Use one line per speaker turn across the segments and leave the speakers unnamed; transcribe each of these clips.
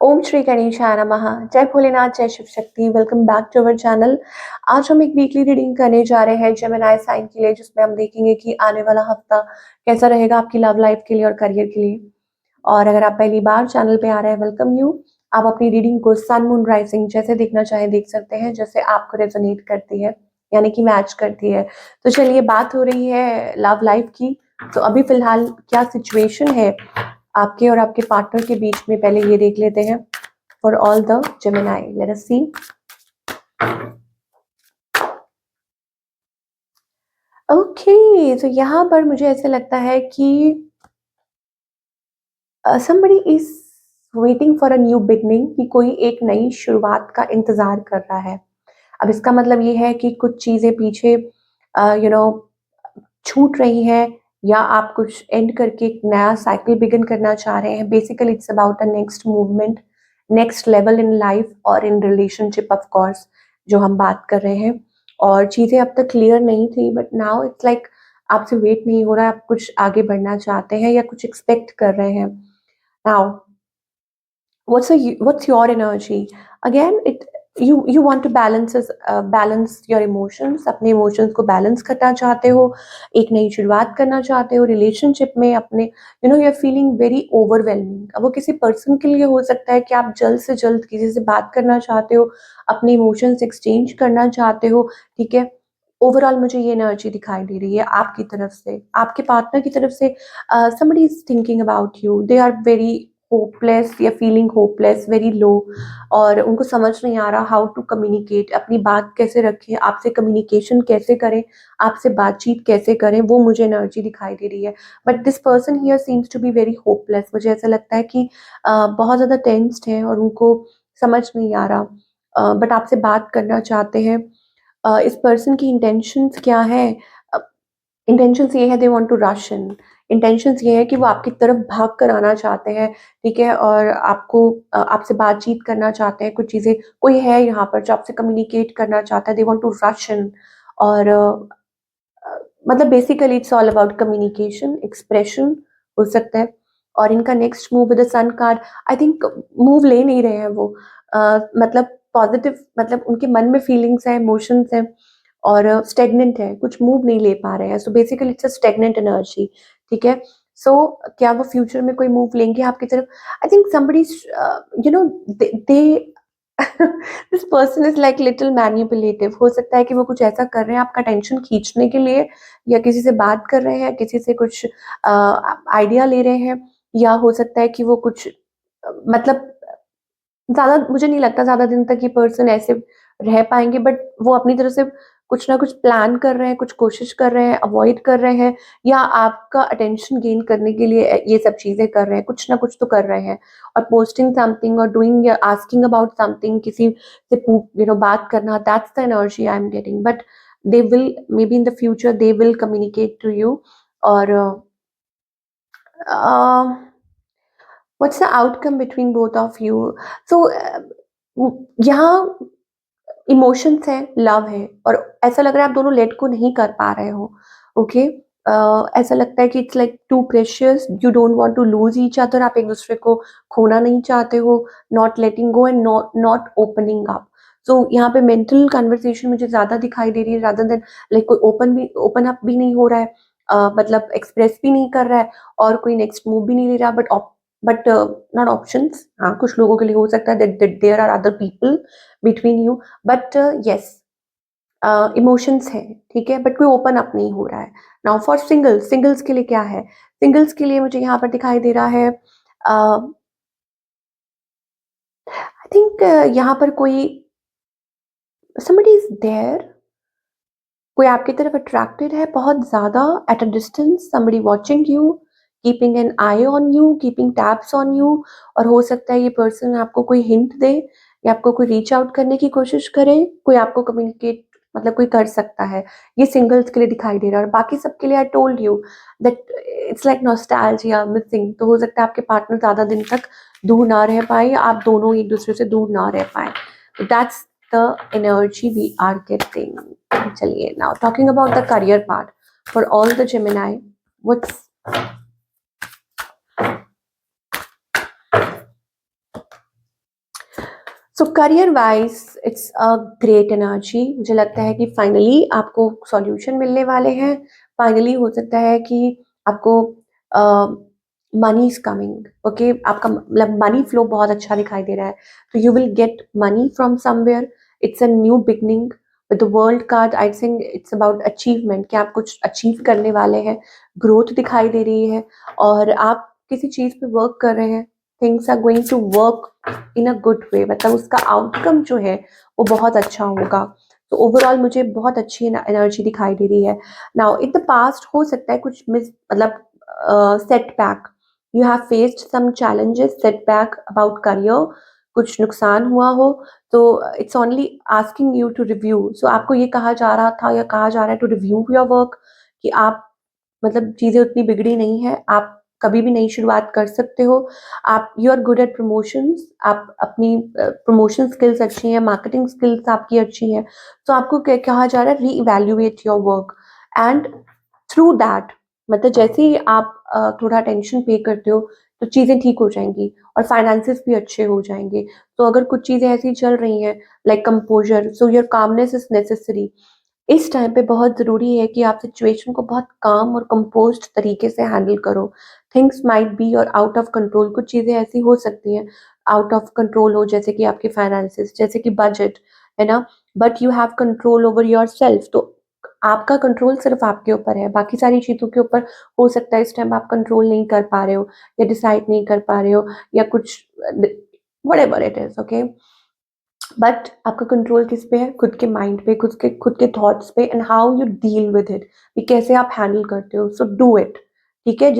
ओम श्री गणेशाय नमः। जय भोलेनाथ, जय Shiv Shakti. Welcome back to our channel. आज हम एक वीकली रीडिंग करने जा रहे हैं जेमिनी साइन के लिए, जिसमें हम देखेंगे कि आने वाला हफ्ता कैसा रहेगा आपकी लव लाइफ के लिए और करियर के लिए। और अगर आप पहली बार चैनल पे आ रहे हैं, वेलकम यू। आप अपनी रीडिंग को सन मून राइजिंग जैसे देखना चाहें देख सकते हैं, जैसे आपको रेजोनेट करती है, यानी कि मैच करती है। तो चलिए, बात हो रही है लव लाइफ की। तो अभी फिलहाल क्या सिचुएशन है आपके और आपके पार्टनर के बीच में, पहले ये देख लेते हैं। For all the Gemini, let us see. Okay, तो यहाँ पर मुझे ऐसे लगता है कि somebody is waiting for a new beginning, कि कोई एक नई शुरुआत का इंतजार कर रहा है। अब इसका मतलब ये है कि कुछ चीजें पीछे यू नो छूट रही हैं, या आप कुछ एंड करके एक नया साइकिल बिगिन करना चाह रहे हैं। Basically it's about a next movement, next level in life और इन रिलेशनशिप ऑफ कोर्स, जो हम बात कर रहे हैं। और चीजें अब तक क्लियर नहीं थी, बट नाउ इट्स लाइक आपसे वेट नहीं हो रहा है, आप कुछ आगे बढ़ना चाहते हैं या कुछ एक्सपेक्ट कर रहे हैं। Now what's your energy? Again, it you want to balance your emotions, अपने emotions को balance करना चाहते हो, एक नई शुरुआत करना चाहते हो रिलेशनशिप में अपने। you're feeling very overwhelming। अब वो किसी पर्सन के लिए हो सकता है कि आप जल्द से जल्द किसी से बात करना चाहते हो, अपने इमोशंस एक्सचेंज करना चाहते हो। ठीक है, ओवरऑल मुझे ये एनर्जी दिखाई दे रही है आपकी तरफ से, आपके पार्टनर की तरफ से। somebody is thinking about you, they are very hopeless या फीलिंग होपलेस, वेरी लो, और उनको समझ नहीं आ रहा हाउ टू कम्युनिकेट, अपनी बात कैसे रखें, आपसे कम्युनिकेशन कैसे करें, आपसे बातचीत कैसे करें, वो मुझे एनर्जी दिखाई दे रही है। But this person here seems to be very hopeless. मुझे ऐसा लगता है कि बहुत ज़्यादा टेंस्ड है और उनको समझ नहीं आ रहा, बट आपसे बात करना चाहते हैं। इस पर्सन की इंटेंशंस क्या है? इंटेंशंस ये है, they want to rush in. Intentions ये है कि वो आपकी तरफ भाग कर आना चाहते हैं, ठीक है, और आपसे बातचीत करना चाहते हैं। कुछ चीज़ें, कोई है यहाँ पर जो आपसे कम्युनिकेट करना चाहता है, they want to rush in. और मतलब basically it's all about communication, expression हो सकता है। और इनका next move with the sun card, I think move ले नहीं रहे हैं वो। मतलब पॉजिटिव, मतलब उनके मन में फीलिंग्स हैं, इमोशंस हैं, और स्टेगनेंट है, कुछ मूव नहीं ले पा रहे हैं। So basically it's a stagnant energy. ठीक है, सो क्या वो फ्यूचर में कोई मूव लेंगे आपकी तरफ? I think somebody, you know they this person is like little manipulative. हो सकता है कि वो कुछ ऐसा कर रहे हैं आपका टेंशन खींचने के लिए, या किसी से बात कर रहे हैं, किसी से कुछ आइडिया ले रहे हैं, या हो सकता है कि वो कुछ मतलब ज़्यादा, मुझे नहीं लगता ज़्यादा दिन तक ये पर्सन ऐसे रह पाएँगे, बट वो अपनी तरफ से कुछ ना कुछ प्लान कर रहे हैं, कुछ कोशिश कर रहे हैं, अवॉइड कर रहे हैं, या आपका अटेंशन गेन करने के लिए ये सब चीज़ें कर रहे हैं, कुछ ना कुछ तो कर रहे हैं। और पोस्टिंग समथिंग और डूइंग या आस्किंग अबाउट समथिंग, किसी से बात करना, that's the energy I am getting. But they will, may be in the future they will communicate to you. और what's the outcome between both of you? So यहाँ emotions है, love है, और ऐसा लग रहा है आप दोनों लेट को नहीं कर पा रहे हो। ओके, ऐसा लगता है कि it's like too precious, you don't want to lose each other. आप एक दूसरे को खोना नहीं चाहते हो, not letting go and not not opening up. So यहाँ पे मेंटल कन्वर्सेशन मुझे ज्यादा दिखाई दे रही है, रादर देन लाइक कोई ओपन अप भी नहीं हो रहा है, मतलब एक्सप्रेस भी नहीं कर रहा है, और कोई नेक्स्ट मूव भी नहीं ले रहा। But not options. हाँ, कुछ लोगों के लिए हो सकता है that there are other people between you, but yes, emotions है, ठीक है, बट कोई ओपन अप नहीं हो रहा है। नाउ फॉर सिंगल्स के लिए क्या है? सिंगल्स के लिए मुझे यहाँ पर दिखाई दे रहा है, आई थिंक यहाँ पर कोई somebody इज देयर, कोई आपकी तरफ अट्रैक्टेड है बहुत ज्यादा, at a distance, somebody watching you, keeping an eye on you, keeping tabs on you। और हो सकता है ये पर्सन आपको कोई हिंट दे, या आपको कोई रीच आउट करने की कोशिश करे, कोई आपको कम्युनिकेट, मतलब कोई कर सकता है। ये सिंगल्स के लिए दिखाई दे रहा है। और बाकी सबके लिए I told you that it's like nostalgia, missing. तो हो सकता है आपके पार्टनर ज्यादा दिन तक दूर ना रह पाए, या आप दोनों एक दूसरे से दूर ना रह पाए। That's the energy we are getting. चलिए, now talking about the career part for all the Gemini, what's so career wise it's a great energy. मुझे लगता है कि फाइनली आपको सॉल्यूशन मिलने वाले हैं। फाइनली हो सकता है कि आपको मनी इज कमिंग, ओके, आपका मतलब मनी फ्लो बहुत अच्छा दिखाई दे रहा है। तो you will get money from somewhere. It's a new beginning with the world card. I think it's about achievement, कि आप कुछ अचीव करने वाले हैं। ग्रोथ दिखाई दे रही है और आप किसी चीज पे वर्क कर रहे हैं। Things are going to work in a good way, मतलब उसका आउटकम जो है वो बहुत अच्छा होगा। तो ओवरऑल मुझे बहुत अच्छी एनर्जी दिखाई दे रही है। नाउ इन द पास्ट हो सकता है कुछ मिस मतलब setback, you have faced some challenges, setback about career, कुछ नुकसान हुआ हो। तो it's only asking you to review. So आपको ये कहा जा रहा था या कहा जा रहा है टू रिव्यू योर वर्क, कि आप मतलब चीज़ें उतनी बिगड़ी नहीं है, आप कभी भी नई शुरुआत कर सकते हो। आप you are good at promotions, आप अपनी प्रमोशन स्किल्स अच्छी हैं, मार्केटिंग स्किल्स आपकी अच्छी हैं। तो आपको क्या कहा जा रहा है, re-evaluate your work and through that, मतलब जैसे ही आप थोड़ा अटेंशन पे करते हो तो चीज़ें ठीक हो जाएंगी और फाइनेंसेस भी अच्छे हो जाएंगे। तो अगर कुछ चीज़ें ऐसी चल रही हैं like composer, so your calmness is necessary. इस टाइम पे बहुत ज़रूरी है कि आप सिचुएशन को बहुत काम और कंपोज्ड तरीके से हैंडल करो। थिंग्स माइट बी और आउट ऑफ कंट्रोल, कुछ चीज़ें ऐसी हो सकती हैं आउट ऑफ कंट्रोल हो, जैसे कि आपके फाइनेंसेस, जैसे कि बजट, है ना? But you have control over yourself. तो आपका कंट्रोल सिर्फ आपके ऊपर है, बाकी सारी चीज़ों के ऊपर हो सकता है इस टाइम आप कंट्रोल नहीं कर पा रहे हो या डिसाइड नहीं कर पा रहे हो या कुछ whatever it is, okay? But आपका कंट्रोल किस पे है? खुद के माइंड पे, खुद के थॉट्स पे, and how you deal with it, कि कैसे आप हैंडल करते हो। सो डू इट, ठीक है?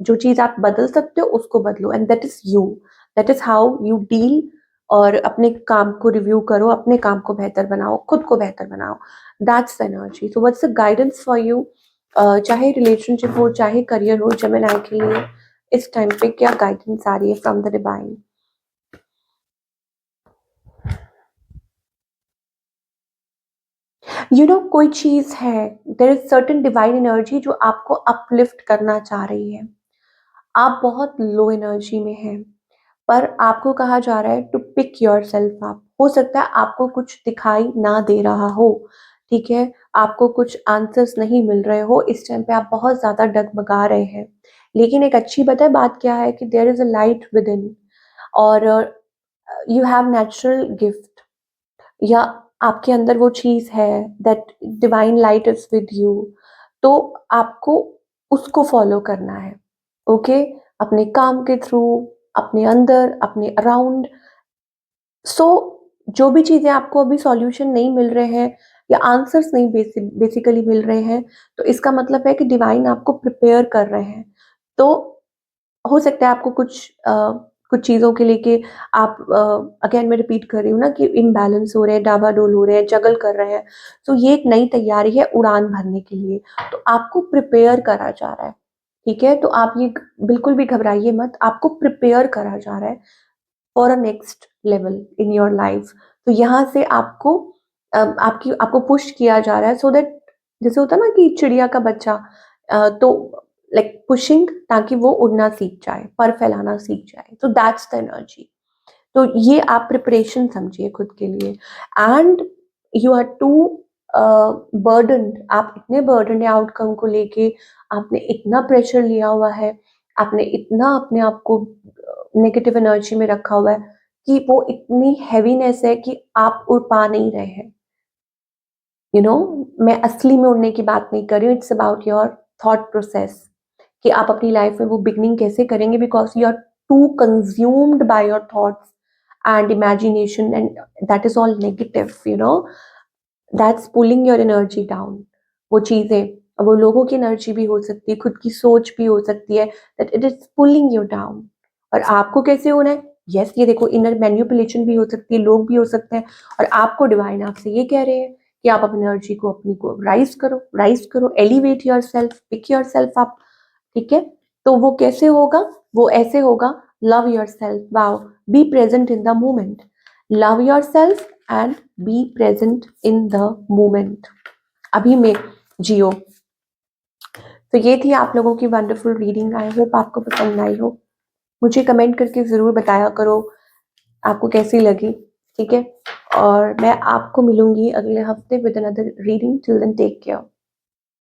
जो चीज़ आप बदल सकते हो उसको बदलो, and that is you, that is how you deal. और अपने काम को रिव्यू करो, अपने काम को बेहतर बनाओ, खुद को बेहतर बनाओ। That's the energy. So what's the guidance for you? चाहे रिलेशनशिप हो, चाहे करियर हो, जेमिनी के लिए इस टाइम पे क्या गाइडेंस आ रही है फ्रॉम द डिवाइन? कोई चीज है, there is certain divine energy जो आपको अपलिफ्ट करना चाह रही है। आप बहुत लो एनर्जी में हैं, पर आपको कहा जा रहा है to pick yourself up. हो सकता है आपको कुछ दिखाई ना दे रहा हो, ठीक है? आपको कुछ आंसर्स नहीं मिल रहे हो, इस टाइम पे आप बहुत ज्यादा डगमगा रहे हैं। लेकिन एक अच्छी बात क्या है कि there is a light within, और यू हैव नेचुरल गिफ्ट, या आपके अंदर वो चीज़ है, that divine light is with you. तो आपको उसको फॉलो करना है, ओके? अपने काम के थ्रू, अपने अंदर, अपने अराउंड। सो जो भी चीज़ें आपको अभी सॉल्यूशन नहीं मिल रहे हैं या आंसर्स नहीं बेसिकली मिल रहे हैं, तो इसका मतलब है कि डिवाइन आपको प्रिपेयर कर रहे हैं। तो हो सकता है आपको कुछ चीज़ों के लेके आप अगेन मैं रिपीट कर रही हूँ ना कि इम्बैलेंस हो रहे हैं, डावाडोल हो रहे हैं, जगल कर रहे हैं। तो ये एक नई तैयारी है उड़ान भरने के लिए, तो आपको प्रिपेयर करा जा रहा है, ठीक है? तो आप ये बिल्कुल भी घबराइए मत, आपको प्रिपेयर करा जा रहा है for a next level in your life. तो यहाँ से आपको पुश किया जा रहा है, सो दैट जैसे होता है ना कि चिड़िया का बच्चा, तो लाइक पुशिंग, ताकि वो उड़ना सीख जाए, पर फैलाना सीख जाए। तो दैट्स द एनर्जी। तो ये आप प्रिपरेशन समझिए खुद के लिए। एंड यू आर टू बर्डन्ड, आप इतने बर्डन है आउटकम को लेके, आपने इतना प्रेशर लिया हुआ है, आपने इतना अपने आप को नेगेटिव एनर्जी में रखा हुआ है कि वो इतनी हैवीनेस है कि आप उड़ पा नहीं रहे हैं। मैं असली में उड़ने की बात नहीं कर रही हूँ, it's about your thought process, कि आप अपनी लाइफ में वो बिगनिंग कैसे करेंगे, because you are too consumed by your thoughts and imagination, and that is all negative, that's pulling your energy down. वो चीजें, वो लोगों की एनर्जी भी हो सकती है, खुद की सोच भी हो सकती है, that it is pulling you down. और आपको कैसे होना है? यस, ये देखो, इनर मैन्युपुलेशन भी हो सकती है, लोग भी हो सकते हैं। और आपको डिवाइन आपसे ये कह रहे हैं कि आप अपनी एनर्जी को अपनी को राइज करो, elevate yourself, pick yourself up, ठीक है? तो वो कैसे होगा? वो ऐसे होगा, love yourself, wow, be present in the moment, love yourself and be present in the moment, अभी में जियो। तो ये थी आप लोगों की वंडरफुल रीडिंग। आई होप आपको पसंद आई हो। मुझे कमेंट करके ज़रूर बताया करो आपको कैसी लगी। ठीक है? और मैं आपको मिलूँगी अगले हफ्ते with another reading, till then take care.